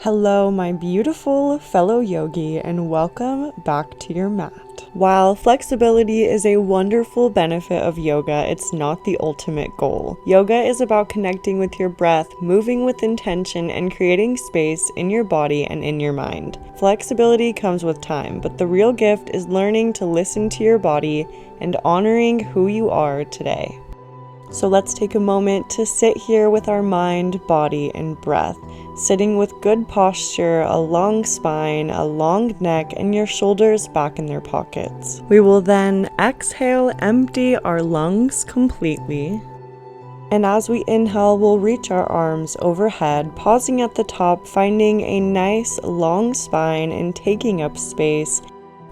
Hello, my beautiful fellow yogi, and welcome back to your mat. While flexibility is a wonderful benefit of yoga, it's not the ultimate goal. Yoga is about connecting with your breath, moving with intention, and creating space in your body and in your mind. Flexibility comes with time, but the real gift is learning to listen to your body and honoring who you are today. So let's take a moment to sit here with our mind, body, and breath, sitting with good posture, a long spine, a long neck, and your shoulders back in their pockets. We will then exhale, empty our lungs completely. And as we inhale, we'll reach our arms overhead, pausing at the top, finding a nice long spine and taking up space.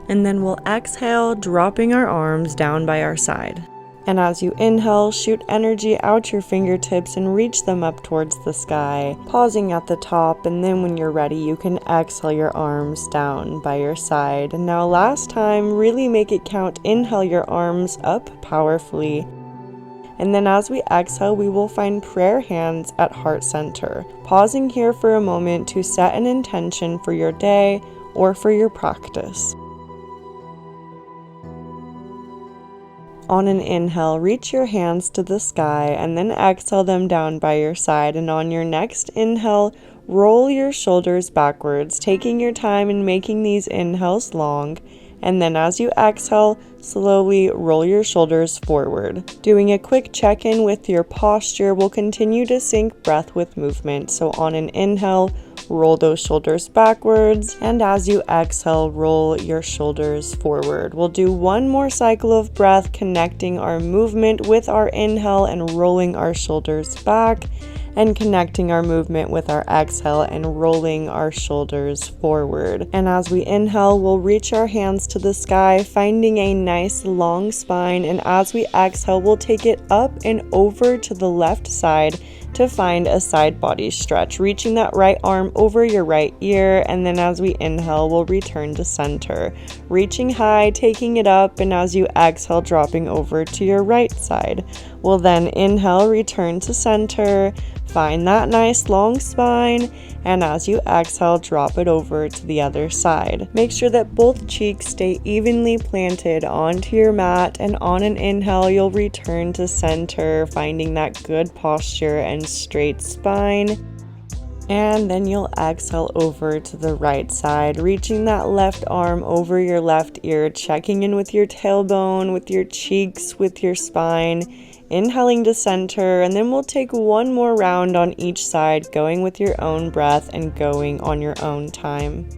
And then we'll exhale, dropping our arms down by our side. And as you inhale, shoot energy out your fingertips and reach them up towards the sky, pausing at the top, and then when you're ready, you can exhale your arms down by your side. And now last time, really make it count. Inhale your arms up powerfully. And then as we exhale, we will find prayer hands at heart center, pausing here for a moment to set an intention for your day or for your practice. On an inhale, reach your hands to the sky and then exhale them down by your side. And on your next inhale, roll your shoulders backwards, taking your time and making these inhales long. And then as you exhale, slowly roll your shoulders forward. Doing a quick check-in with your posture, we'll continue to sync breath with movement. So on an inhale, roll those shoulders backwards, and as you exhale, roll your shoulders forward. We'll do one more cycle of breath, connecting our movement with our inhale and rolling our shoulders back, and connecting our movement with our exhale and rolling our shoulders forward. And as we inhale, we'll reach our hands to the sky, finding a nice long spine, and as we exhale, we'll take it up and over to the left side to find a side body stretch, reaching that right arm over your right ear. And then as we inhale, we'll return to center, reaching high, taking it up, and as you exhale, dropping over to your right side. We'll then inhale, return to center, find that nice long spine, and as you exhale, drop it over to the other side. Make sure that both cheeks stay evenly planted onto your mat, and on an inhale, you'll return to center, finding that good posture and straight spine. And then you'll exhale over to the right side, reaching that left arm over your left ear, checking in with your tailbone, with your cheeks, with your spine. Inhaling to center, and then we'll take one more round on each side, going with your own breath and going on your own time.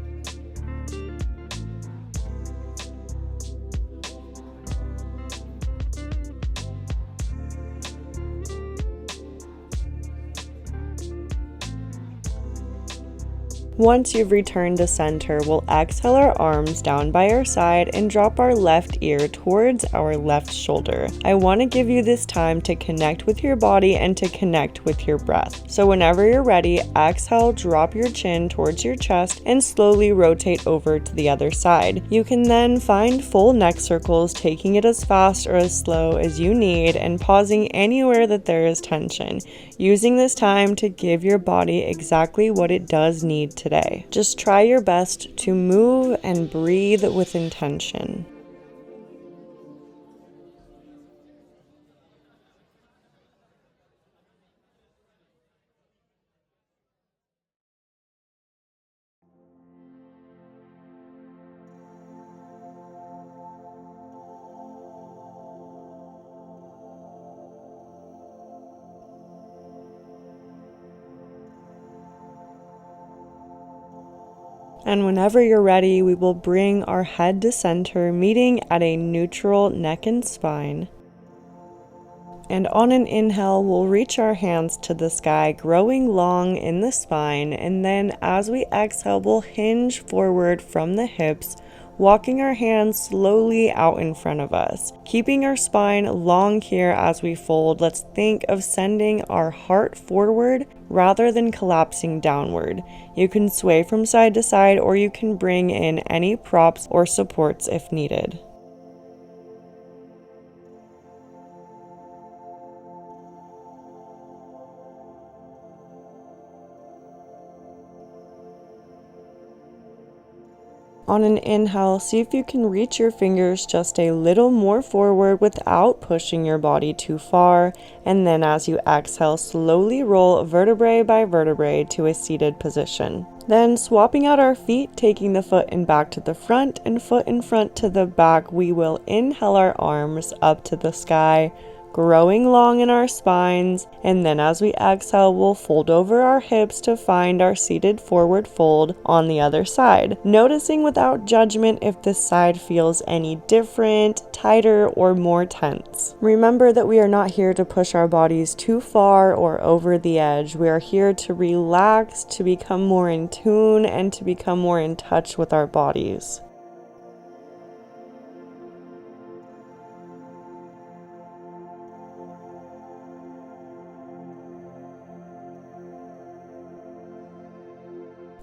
Once you've returned to center, we'll exhale our arms down by our side and drop our left ear towards our left shoulder. I want to give you this time to connect with your body and to connect with your breath. So whenever you're ready, exhale, drop your chin towards your chest and slowly rotate over to the other side. You can then find full neck circles, taking it as fast or as slow as you need and pausing anywhere that there is tension, using this time to give your body exactly what it does need today. Just try your best to move and breathe with intention. And whenever you're ready, we will bring our head to center, meeting at a neutral neck and spine. And on an inhale, we'll reach our hands to the sky, growing long in the spine. And then as we exhale, we'll hinge forward from the hips, walking our hands slowly out in front of us. Keeping our spine long here as we fold, let's think of sending our heart forward rather than collapsing downward. You can sway from side to side, or you can bring in any props or supports if needed. On an inhale, see if you can reach your fingers just a little more forward without pushing your body too far. And then as you exhale, slowly roll vertebrae by vertebrae to a seated position. Then swapping out our feet, taking the foot in back to the front and foot in front to the back, we will inhale our arms up to the sky, growing long in our spines, and then as we exhale, we'll fold over our hips to find our seated forward fold on the other side, noticing without judgment if this side feels any different, tighter, or more tense. Remember that we are not here to push our bodies too far or over the edge. We are here to relax, to become more in tune, and to become more in touch with our bodies.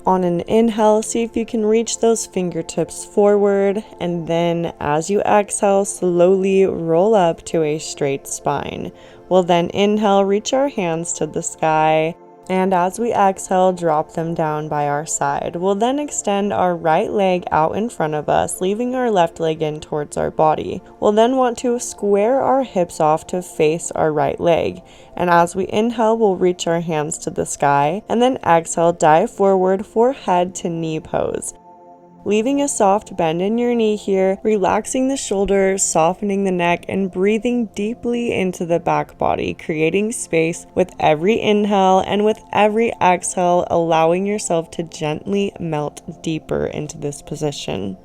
On an inhale, see if you can reach those fingertips forward, and then as you exhale, slowly roll up to a straight spine. We'll then inhale, reach our hands to the sky, and as we exhale, drop them down by our side. We'll then extend our right leg out in front of us, leaving our left leg in towards our body. We'll then want to square our hips off to face our right leg. And as we inhale, we'll reach our hands to the sky, and then exhale, dive forward for head to knee pose. Leaving a soft bend in your knee here, relaxing the shoulders, softening the neck, and breathing deeply into the back body, creating space with every inhale, and with every exhale, allowing yourself to gently melt deeper into this position.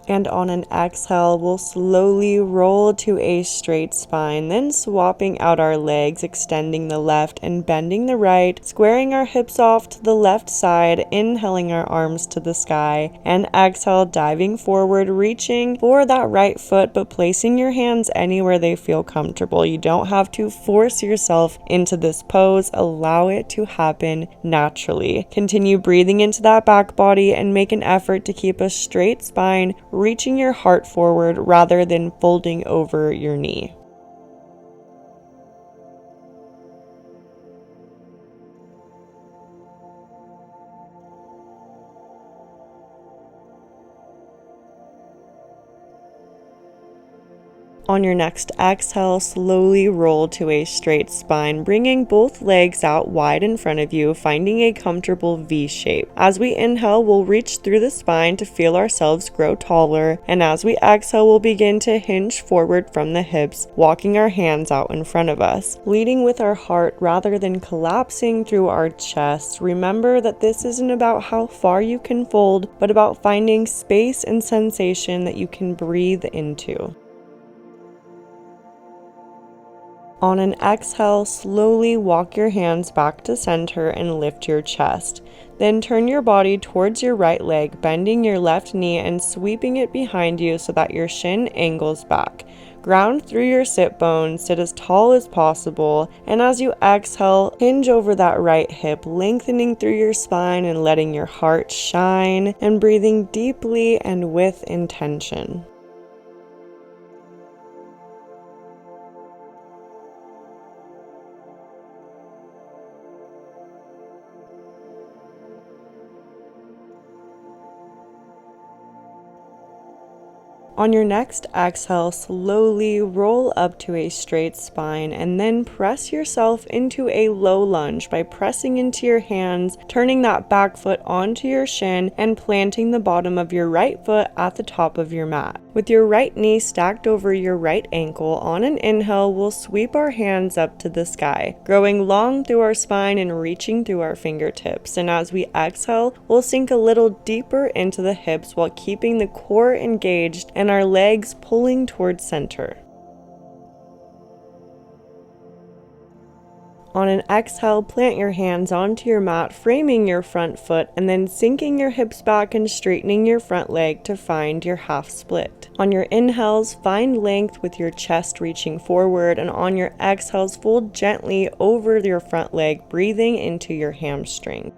And on an exhale, we'll slowly roll to a straight spine, then swapping out our legs, extending the left and bending the right, squaring our hips off to the left side, inhaling our arms to the sky, and exhale, diving forward, reaching for that right foot, but placing your hands anywhere they feel comfortable. You don't have to force yourself into this pose. Allow it to happen naturally. Continue breathing into that back body and make an effort to keep a straight spine, reaching your heart forward rather than folding over your knee. On your next exhale, slowly roll to a straight spine, bringing both legs out wide in front of you, finding a comfortable V shape. As we inhale, we'll reach through the spine to feel ourselves grow taller, and as we exhale, we'll begin to hinge forward from the hips, walking our hands out in front of us, leading with our heart rather than collapsing through our chest. Remember that this isn't about how far you can fold, but about finding space and sensation that you can breathe into. On an exhale, slowly walk your hands back to center and lift your chest. Then turn your body towards your right leg, bending your left knee and sweeping it behind you so that your shin angles back. Ground through your sit bones, sit as tall as possible, and as you exhale, hinge over that right hip, lengthening through your spine and letting your heart shine, and breathing deeply and with intention. On your next exhale, slowly roll up to a straight spine and then press yourself into a low lunge by pressing into your hands, turning that back foot onto your shin and planting the bottom of your right foot at the top of your mat. With your right knee stacked over your right ankle, on an inhale, we'll sweep our hands up to the sky, growing long through our spine and reaching through our fingertips. And as we exhale, we'll sink a little deeper into the hips while keeping the core engaged and our legs pulling towards center. On an exhale, plant your hands onto your mat, framing your front foot, and then sinking your hips back and straightening your front leg to find your half split. On your inhales, find length with your chest reaching forward, and on your exhales, fold gently over your front leg, breathing into your hamstring.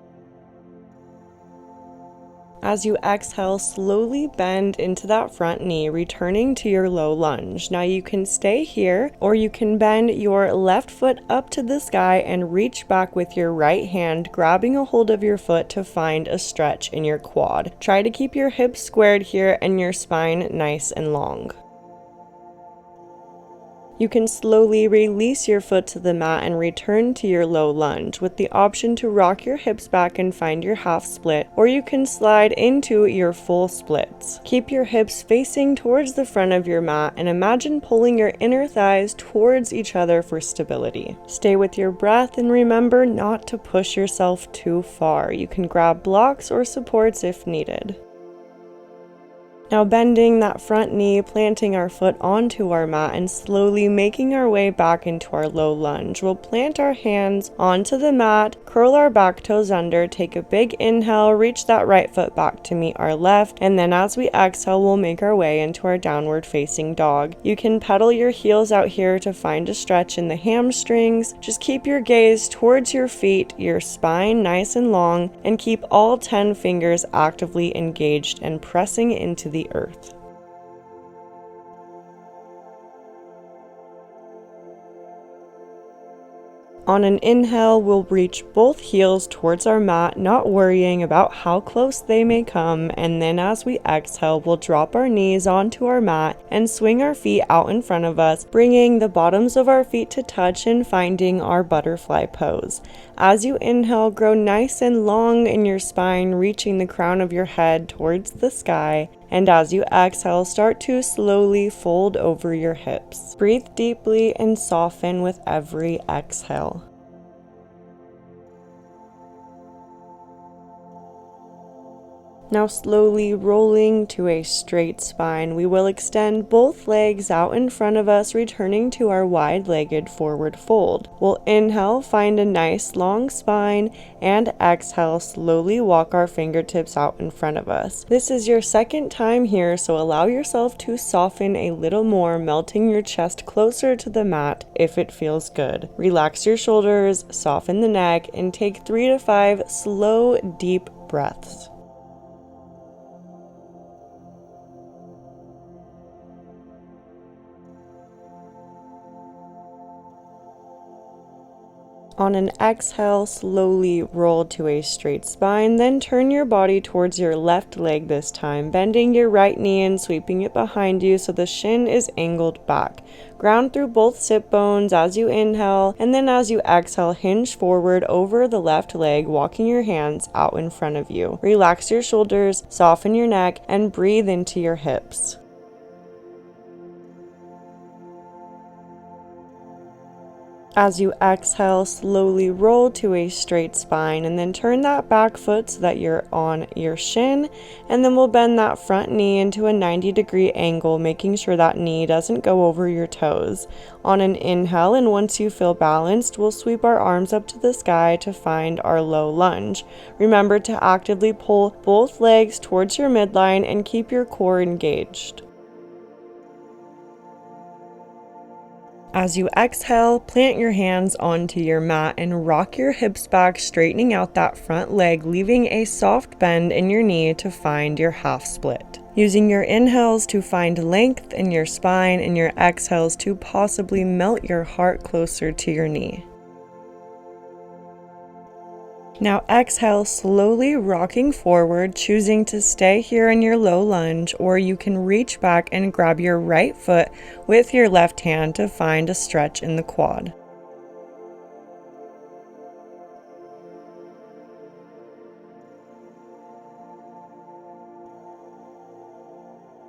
As you exhale, slowly bend into that front knee, returning to your low lunge. Now you can stay here, or you can bend your left foot up to the sky and reach back with your right hand, grabbing a hold of your foot to find a stretch in your quad. Try to keep your hips squared here and your spine nice and long. You can slowly release your foot to the mat and return to your low lunge with the option to rock your hips back and find your half split, or you can slide into your full splits. Keep your hips facing towards the front of your mat and imagine pulling your inner thighs towards each other for stability. Stay with your breath and remember not to push yourself too far. You can grab blocks or supports if needed. Now bending that front knee, planting our foot onto our mat and slowly making our way back into our low lunge. We'll plant our hands onto the mat, curl our back toes under, take a big inhale, reach that right foot back to meet our left, and then as we exhale, we'll make our way into our downward facing dog. You can pedal your heels out here to find a stretch in the hamstrings. Just keep your gaze towards your feet, your spine nice and long, and keep all 10 fingers actively engaged and pressing into the earth. On an inhale, we'll reach both heels towards our mat, not worrying about how close they may come, and then as we exhale, we'll drop our knees onto our mat and swing our feet out in front of us, bringing the bottoms of our feet to touch and finding our butterfly pose. As you inhale, grow nice and long in your spine, reaching the crown of your head towards the sky. And as you exhale, start to slowly fold over your hips. Breathe deeply and soften with every exhale. Now slowly rolling to a straight spine, we will extend both legs out in front of us, returning to our wide-legged forward fold. We'll inhale, find a nice long spine, and exhale, slowly walk our fingertips out in front of us. This is your second time here, so allow yourself to soften a little more, melting your chest closer to the mat if it feels good. Relax your shoulders, soften the neck, and take 3 to 5 slow, deep breaths. On an exhale, slowly roll to a straight spine, then turn your body towards your left leg this time, bending your right knee and sweeping it behind you so the shin is angled back. Ground through both sit bones as you inhale, and then as you exhale, hinge forward over the left leg, walking your hands out in front of you. Relax your shoulders, soften your neck, and breathe into your hips. As you exhale, slowly roll to a straight spine and then turn that back foot so that you're on your shin, and then we'll bend that front knee into a 90-degree angle, making sure that knee doesn't go over your toes. On an inhale, and once you feel balanced, we'll sweep our arms up to the sky to find our low lunge. Remember to actively pull both legs towards your midline and keep your core engaged. As you exhale, plant your hands onto your mat and rock your hips back, straightening out that front leg, leaving a soft bend in your knee to find your half split. Using your inhales to find length in your spine and your exhales to possibly melt your heart closer to your knee. Now exhale, slowly rocking forward, choosing to stay here in your low lunge, or you can reach back and grab your right foot with your left hand to find a stretch in the quad.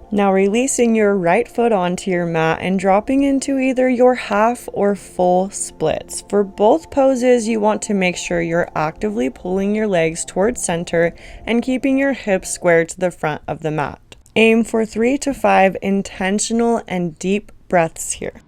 Now releasing your right foot onto your mat and dropping into either your half or full splits. For both poses, you want to make sure you're actively pulling your legs towards center and keeping your hips squared to the front of the mat. Aim for 3 to 5 intentional and deep breaths here.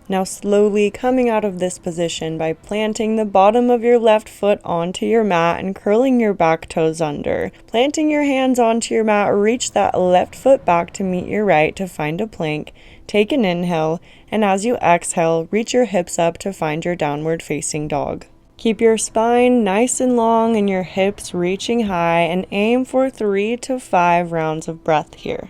Now slowly coming out of this position by planting the bottom of your left foot onto your mat and curling your back toes under. Planting your hands onto your mat, reach that left foot back to meet your right to find a plank. Take an inhale, and as you exhale, reach your hips up to find your downward facing dog. Keep your spine nice and long and your hips reaching high, and aim for 3 to 5 rounds of breath here.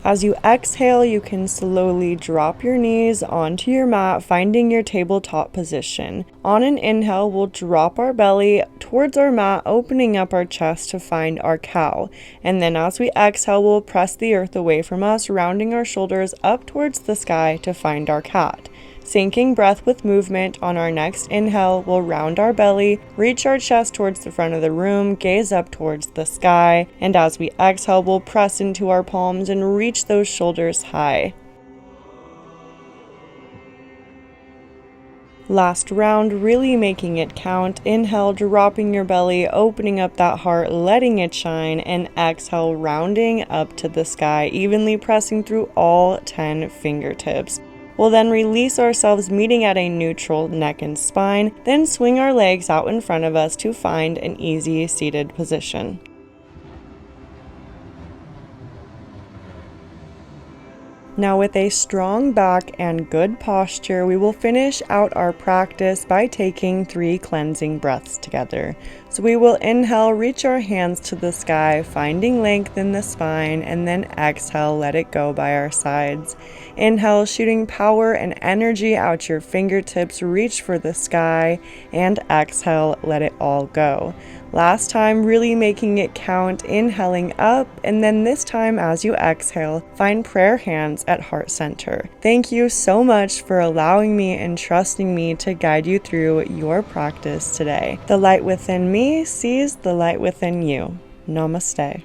As you exhale, you can slowly drop your knees onto your mat, finding your tabletop position. On an inhale, we'll drop our belly towards our mat, opening up our chest to find our cow. And then as we exhale, we'll press the earth away from us, rounding our shoulders up towards the sky to find our cat. Sinking breath with movement, on our next inhale, we'll round our belly, reach our chest towards the front of the room, gaze up towards the sky, and as we exhale, we'll press into our palms and reach those shoulders high. Last round, really making it count. Inhale, dropping your belly, opening up that heart, letting it shine, and exhale, rounding up to the sky, evenly pressing through all 10 fingertips. We'll then release ourselves, meeting at a neutral neck and spine, then swing our legs out in front of us to find an easy seated position. Now with a strong back and good posture, we will finish out our practice by taking 3 cleansing breaths together. So we will inhale, reach our hands to the sky, finding length in the spine, and then exhale, let it go by our sides. Inhale, shooting power and energy out your fingertips, reach for the sky, and exhale, let it all go. Last time, really making it count, inhaling up, and then this time as you exhale, find prayer hands at heart center. Thank you so much for allowing me and trusting me to guide you through your practice today. The light within me sees the light within you. Namaste.